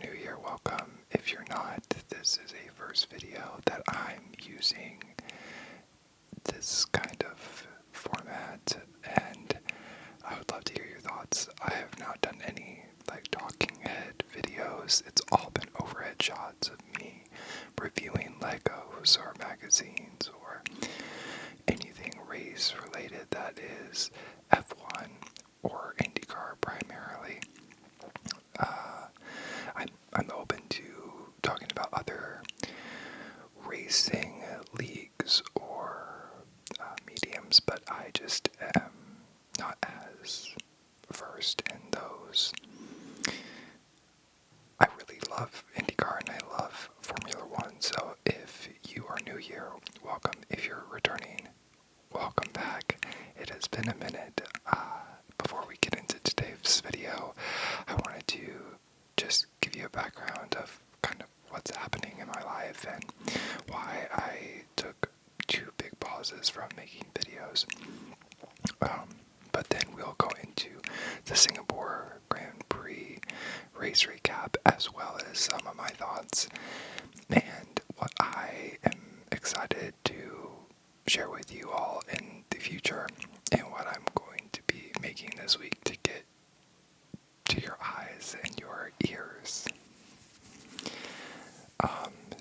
new here, welcome. If you're not, this is a first video that I'm using this kind of format, and I would love to hear your thoughts. I have not done any talking head videos. It's all been overhead shots of me reviewing Legos or magazines or anything race related that is F1 or IndyCar primarily. I'm open to talking about other racing leagues or mediums, but I just am not as versed in those. I really love IndyCar and I love Formula One, so if you are new here, welcome. If you're returning, welcome back. It has been a minute. Before we get into today's video, I wanted to just give you a background of kind of what's happening in my life and why I took 2 big pauses from making videos. But then we'll go into the Singapore Grand Prix race recap, as well as some of my thoughts and what I am excited to share with you all in the future, and what I'm going to be making this week to get to your eyes and your ears.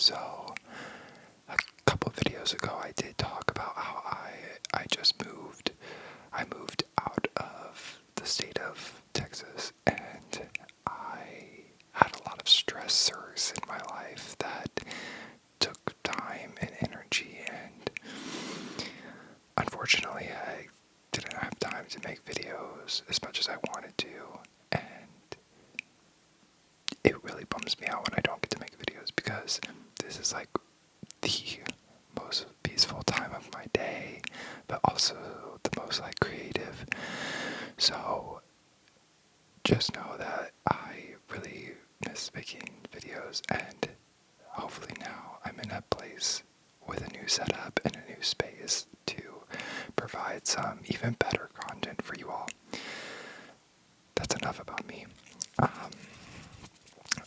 So a couple of videos ago I did talk about how I just moved. I moved out of the state of Texas, and I had a lot of stressors in my life that took time and energy, and unfortunately I didn't have time to make videos as much as I wanted to, and it really bums me out when I don't get to make videos, because this is like the most peaceful time of my day, but also the most creative. So just know that I really miss making videos, and hopefully now I'm in a place with a new setup and a new space to provide some even better content for you all. That's enough about me.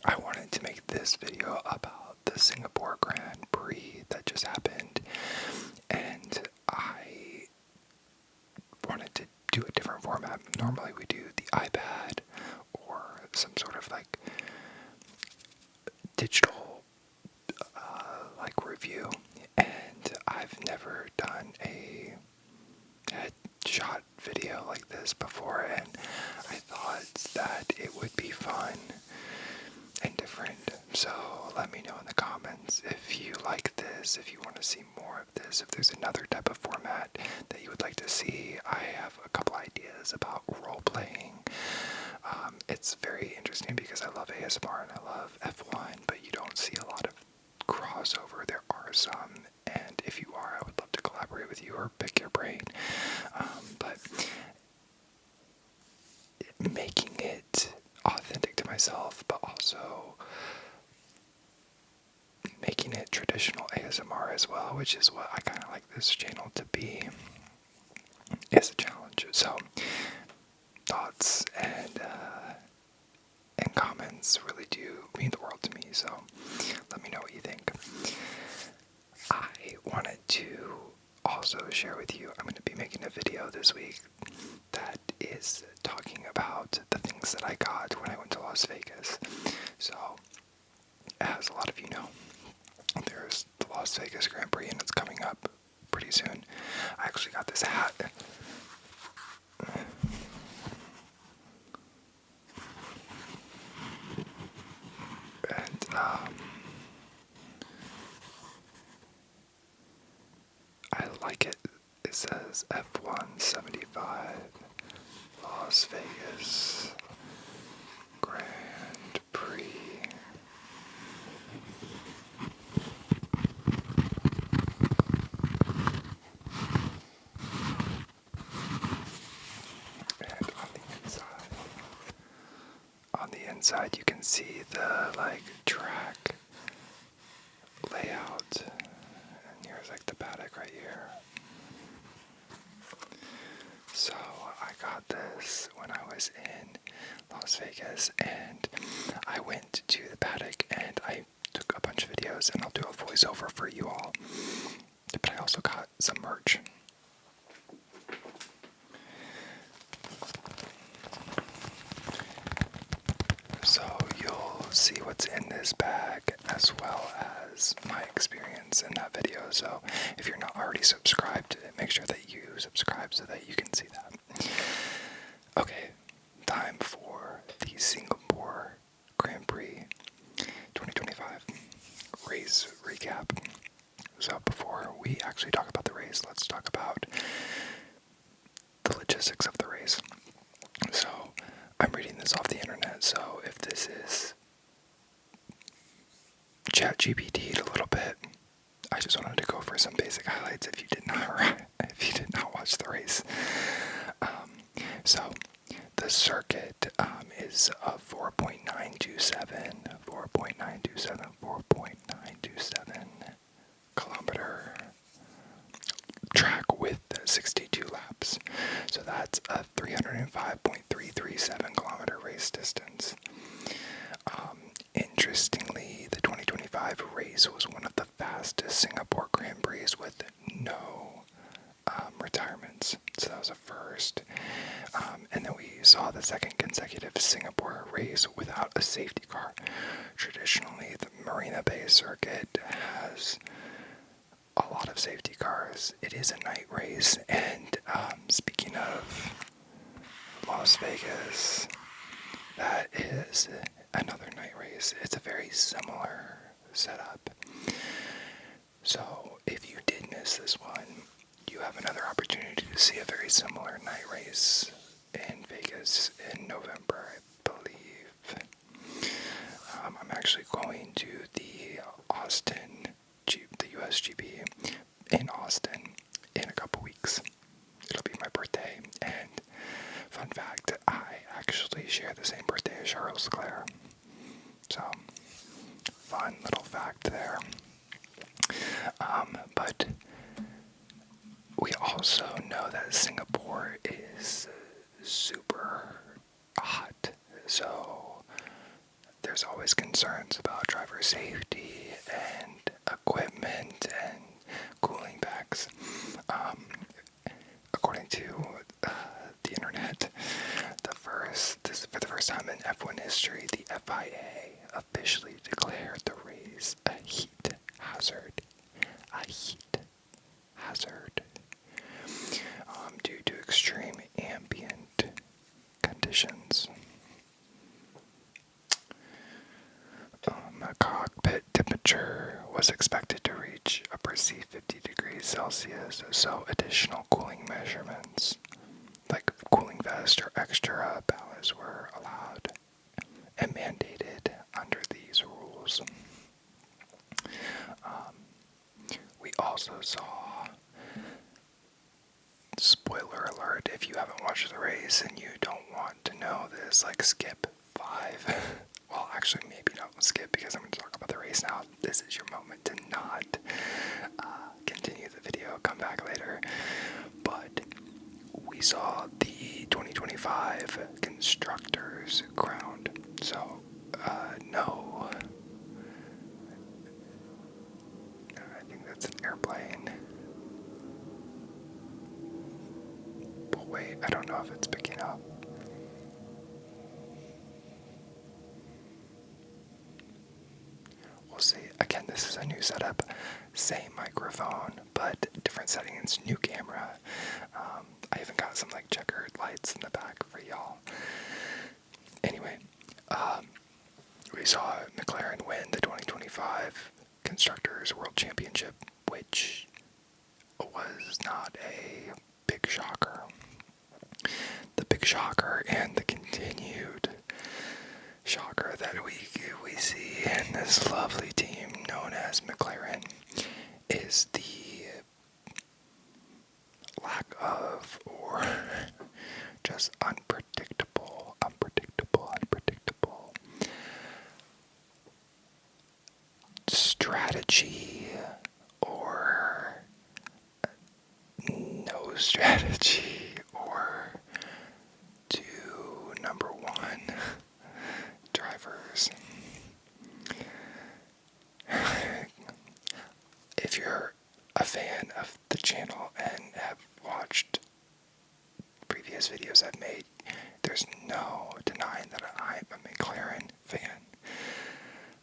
I wanted to make this video about the Singapore Grand Prix that just happened, and I wanted to do a different format. Normally we do the iPad or some sort of digital review, and I've never done a headshot video like this before, and I thought that it would be fun and different. So let me know in the comments if you like this, if you want to see more of this, if there's another type of format that you would like to see. I have a couple ideas about role-playing. It's very interesting because I love ASMR and I love F1, but you don't see a lot of crossover. There are some, and if you are, I would love to collaborate with you or pick your brain. But making it authentic to myself, but also making it traditional ASMR as well, which is what I kind of like this channel to be, is a challenge. So thoughts and comments really do mean the world to me, so let me know what you think. I wanted to also share with you, I'm going to be making a video this week that is talking about the things that I got when I went to Las Vegas. So, as a lot of you know, there's the Las Vegas Grand Prix, and it's coming up pretty soon. I actually got this hat. And, I like it. It says F175 Las Vegas Grand Prix. And on the inside you can see the track layout, and here's the paddock right here. So I got this when I was in Las Vegas, and I went to the paddock and I took a bunch of videos, and I'll do a voiceover for you all. But I also got some merch. So you'll see what's in this bag as well as my experience in that video. So if you're not already subscribed, make sure that you subscribe so that you can see that. Okay, time for the Singapore Grand Prix 2025 race recap. So before we actually talk about the race, let's talk about the logistics of the race. So I'm reading this off the internet, so if this is ChatGPT'd a little bit, I just wanted to go for some basic highlights if you did not watch the race. So the circuit is a 4.927 kilometer track with 62 laps. So that's a 305.337 kilometer race distance. Interestingly, the 2025 race was one of the fastest Singapore Grand Prix with no retirements. So that was a first. And then we saw the second consecutive Singapore race without a safety car. Traditionally, the Marina Bay circuit has a lot of safety cars. It is a night race, and speaking of Las Vegas, that is another night race. It's a very similar setup. So if you did miss this one, you have another opportunity to see a very similar night race in Vegas in November, I believe. I'm actually going to the USGP in Austin in a couple weeks. It'll be my birthday, and fun fact, I actually share the same birthday as Charles Leclerc. So, fun little fact there. But we also know that Singapore is super hot, so there's always concerns about driver safety and equipment and cooling packs. According to the internet, for the first time in F1 history, the FIA officially declared the race a heat hazard. Due to extreme ambient conditions. Cockpit temperature was expected to reach a perceived 50 degrees Celsius, so additional cooling measurements, like cooling vest or extra ballast, were allowed and mandated under these rules. We also saw, spoiler alert, if you haven't watched the race and you don't want to know this, skip 5. Well, actually, maybe don't skip, because I'm going to talk about the race now. This is your moment to not continue the video. Come back later. But we saw the 2025 Constructors crowned. So, no. I think that's an airplane. But wait, I don't know if it's picking up. We'll see. Again, this is a new setup. Same microphone, but different settings, new camera. I even got some checkered lights in the back for y'all. Anyway, we saw McLaren win the 2025 Constructors World Championship, which was not a big shocker. The big shocker and the continued shocker that we see in this lovely team known as McLaren is the lack of, or just unpredictable strategy, or no strategy, or to number one, drivers. If you're a fan of the channel and have watched previous videos I've made, there's no denying that I'm a McLaren fan.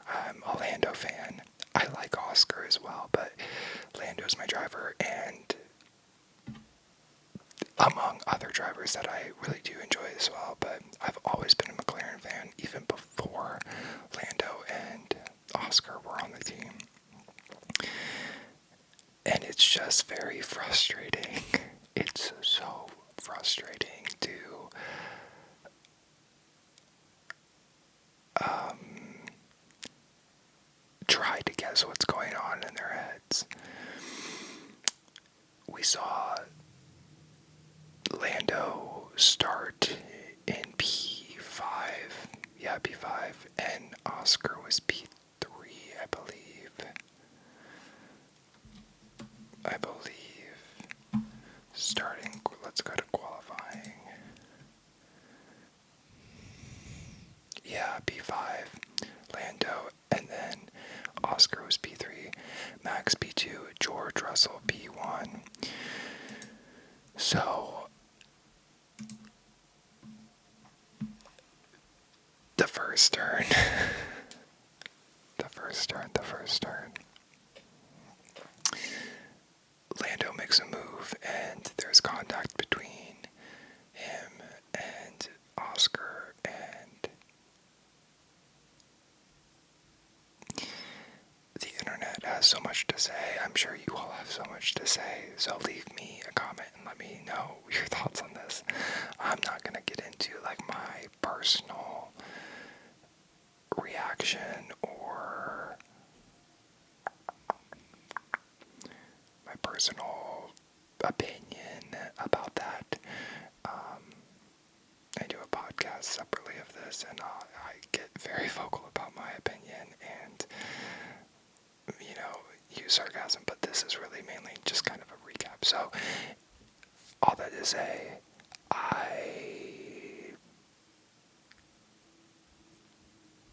I'm a Lando fan. I like Oscar as well, but Lando's my driver, and among other drivers that I really do enjoy as well, but I've always been a McLaren fan, even before Lando and Oscar were on the team. And it's just very frustrating. It's so frustrating to try to guess what's going on in their heads. We saw Lando start in P5, P5, and Oscar was P3, I believe. Starting, let's go to qualifying. Yeah, P5, Lando, and then Oscar was P3, Max P2, George Russell P1. So, the first turn, Lando makes a move, and there's contact between him and Oscar, and the internet has so much to say. I'm sure you all have so much to say, so leave me a comment and let me know your thoughts on this. I'm not gonna get into like my personal reaction or my personal opinion about that. I do a podcast separately of this, and I get very vocal about my opinion and, use sarcasm, but this is really mainly just kind of a recap. So, all that to say, I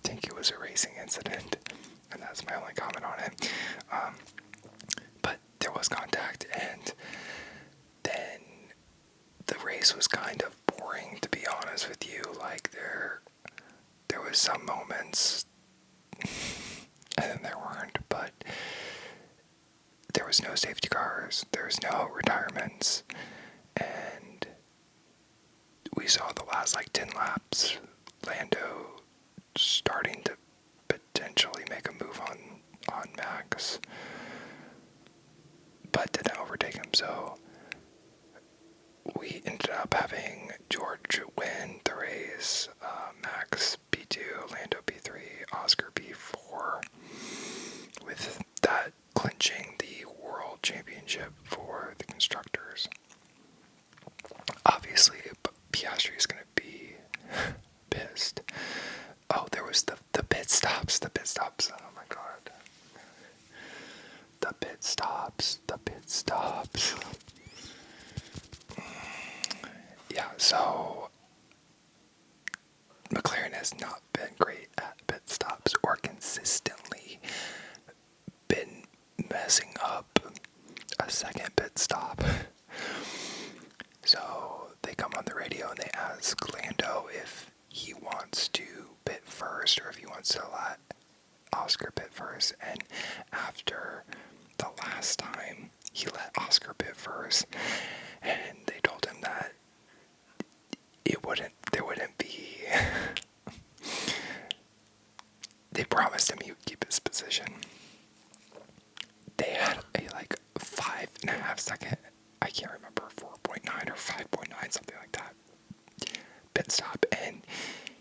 think it was a racing incident, and that's my only comment on it. But there was contact, and then the race was kind of boring, to be honest with you. Like, there was some moments, and then there weren't, but there was no safety cars, there was no retirements, and we saw the last 10 laps, Lando starting to potentially make a move on Max, but didn't overtake him, so we ended up having George win the race, Max P2, Lando P3, Oscar P4, with that clinching the World Championship for the Constructors. Obviously, Piastri is going to be pissed. Oh, there was the pit stops, oh my god. The pit stops. Yeah, so McLaren has not been great at pit stops or consistently been messing up a second pit stop. So they come on the radio and they ask Lando if he wants to pit first or if he wants to let Oscar pit first. And after the last time, he let Oscar pit first, and they told him that there wouldn't be, they promised him he would keep his position. They had a 5.5 second, I can't remember, 4.9 or 5.9, something like that, pit stop, and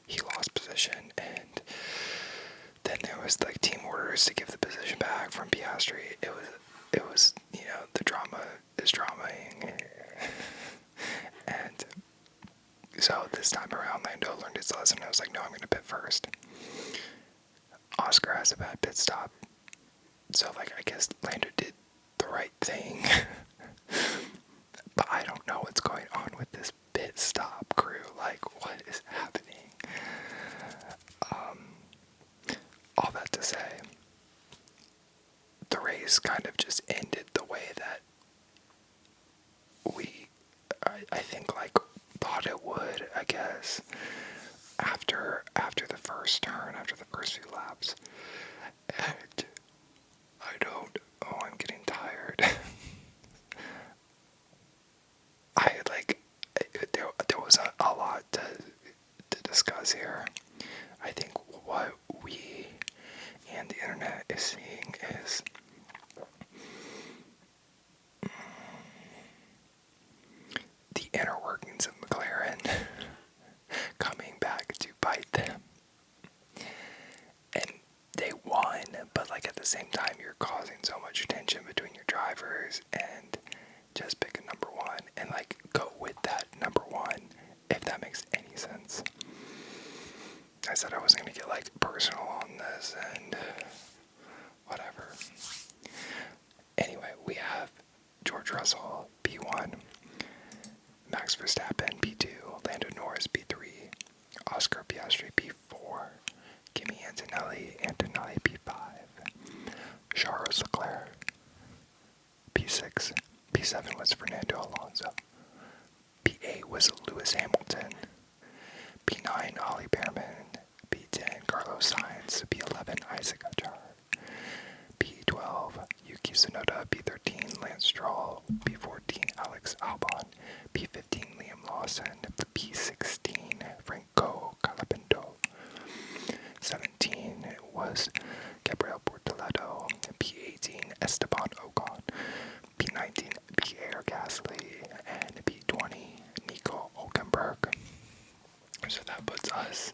he lost position, and then there was team orders to give the position back from Piastri. It was the drama is dramaing, and so this time around Lando learned his lesson. I was like, no, I'm gonna pit first. Oscar has a bad pit stop, so I guess Lando did the right thing. But I don't know what's going on with this pit stop crew. What is happening? say, the race kind of just ended the way that I think, like, thought it would, I guess, after the first turn, after the first few laps. And I'm getting tired. There was a lot to discuss here. I think what we and the internet is seeing is the inner workings of McLaren coming back to bite them. And they won, but like at the same time you're causing so much tension between your drivers, and just pick a number one and like go with that number one, if that makes any sense. I said I wasn't gonna get like personal on this and whatever. Anyway, we have George Russell P1, Max Verstappen P2, Lando Norris P3, Oscar Piastri P4, Kimi Antonelli P5, Charles Leclerc P6, P7 was Fernando Alonso, P8 was Lewis Hamilton, P9 Ollie Behrman, P10 Carlos Sainz, P11 Isaac Hadjar, P12 Yuki Tsunoda, P13 Lance Stroll, P14 Alex Albon, P15 Liam Lawson, P16 Franco Colapinto, 17 was Gabriel Bortoleto, P18 Esteban Ocon, P19 Pierre Gasly, and P20 Nico Hülkenberg. So that puts us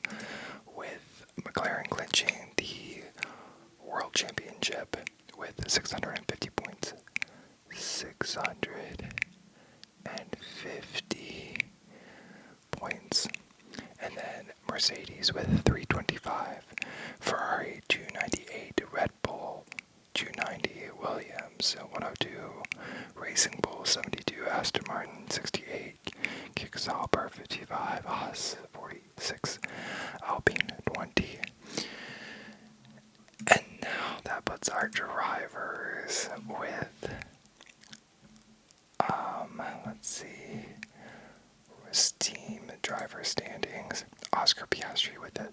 with McLaren clinching the World Championship with 650 points. 650 points. And then Mercedes with 325, Ferrari 298, Red Bull 290, Williams 102, Racing Bull 72, Aston Martin 68, Kick Sauber 55, Haas 46, Alpine 20. And now that puts our drivers with, let's see, team driver standings. Oscar Piastri with it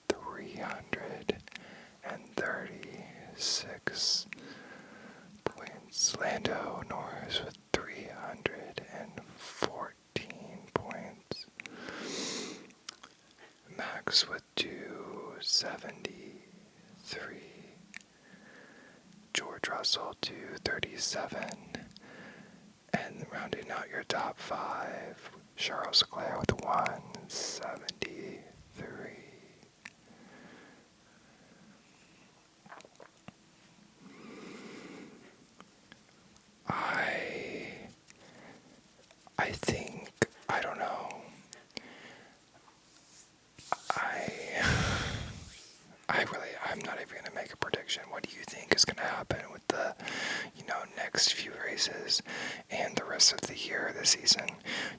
336 points. Lando Norris with 314 points. Max with 273. George Russell 237. And rounding out your top five, Charles Leclerc with 173. I think, I don't know. I'm not even going to make a prediction. What do you think is going to happen with the, next few races and the rest of the year, the season?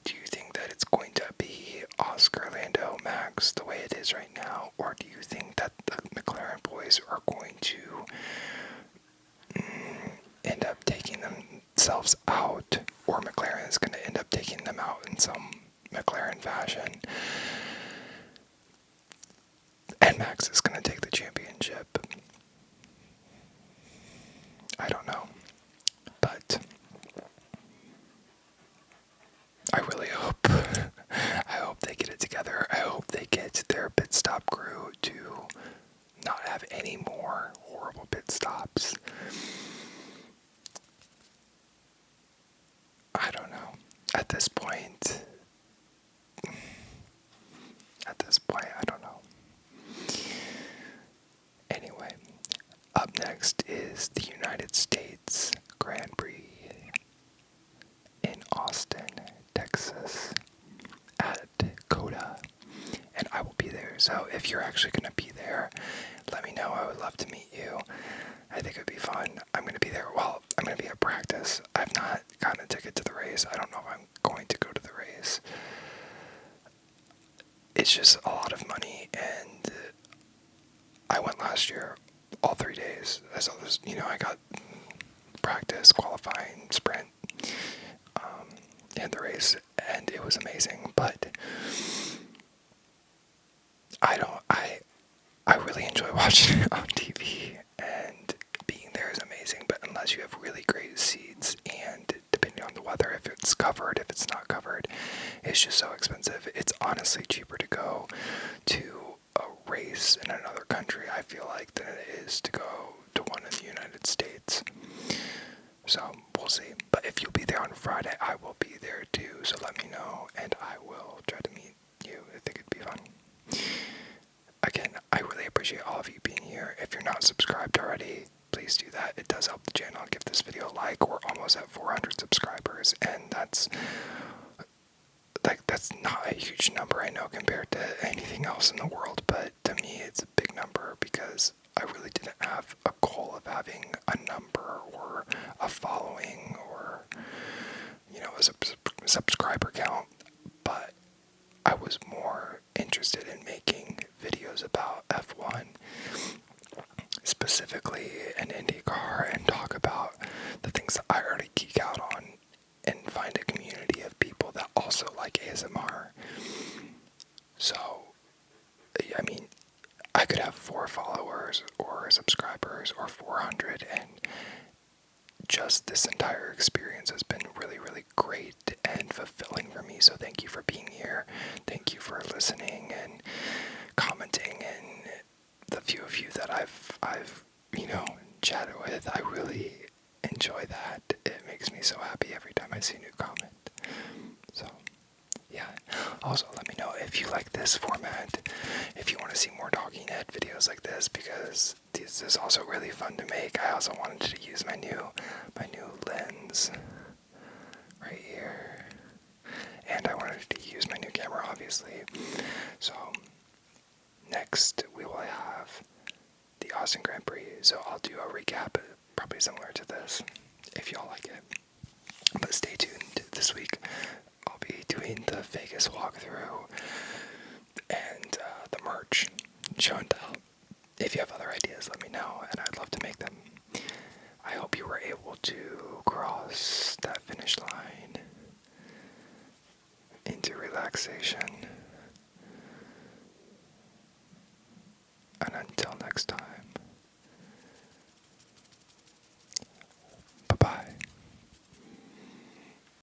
Do you think that it's going to be Oscar, Lando, Max the way it is right now? Or do you think that the McLaren boys are going to end up taking themselves out? Or McLaren is going to end up taking them out in some McLaren fashion? And Max is going to take the championship. I don't know. But I really hope they get it together. I hope they get their pit stop crew to not have any more horrible pit stops. I don't know. At this point, I don't know. Anyway, up next is the United States Grand Prix in Austin, Texas, at COTA, and I will be there. So if you're actually going to be there, let me know. I would love to meet you. I think it would be fun. I'm going to be there. Well, I'm going to be at practice. I've not gotten a ticket to the race. I don't know if I'm going to go to the race. It's just a lot of money, and I went last year all 3 days. I saw this, I got practice, qualifying, sprint, and the race, and it was amazing. But I really enjoy watching it on TV, and being there is amazing, but unless you have really great seats, and depending on the weather, if it's covered, if it's not covered, it's just so expensive. It's honestly cheaper to go to a race in another country, I feel like, than it is to go to one in the United States. So, we'll see. But if you'll be there on Friday, I will be there too, so let me know, and I will try to meet you. I think it'd be fun. Again, I really appreciate all of you being here. If you're not subscribed already, please do that. It does help the channel. Give this video a like. We're almost at 400 subscribers, and that's not a huge number, I know, compared to anything else in the world, but to me it's a big number because I really didn't have a goal of having a number or a following or, a subscriber count, but I was more interested in making videos about F1, specifically an IndyCar, and talk about the things that I already geek out on and find a community of people that also like ASMR. So, I mean, I could have 4 followers or subscribers or 400, and just this entire experience has been really, really great and fulfilling for me. So thank you for being here. Thank you for listening and commenting, and the few of you that I've chatted with. I really enjoy that. It makes me so happy every time I see a new comment. So, yeah. Also, let me know if you like this format, if you want to see more talking head videos like this, because this is also really fun to make. I also wanted to use my new lens right here, and I wanted to use my new camera, obviously. So, next we will have the Austin Grand Prix, so I'll do a recap, probably similar to this, if y'all like it. But stay tuned. This week I'll be doing the Vegas walkthrough and the merch, show and tell. If you have other ideas, let me know, and I'd love to make them. I hope you were able to cross that finish line into relaxation. And until next time.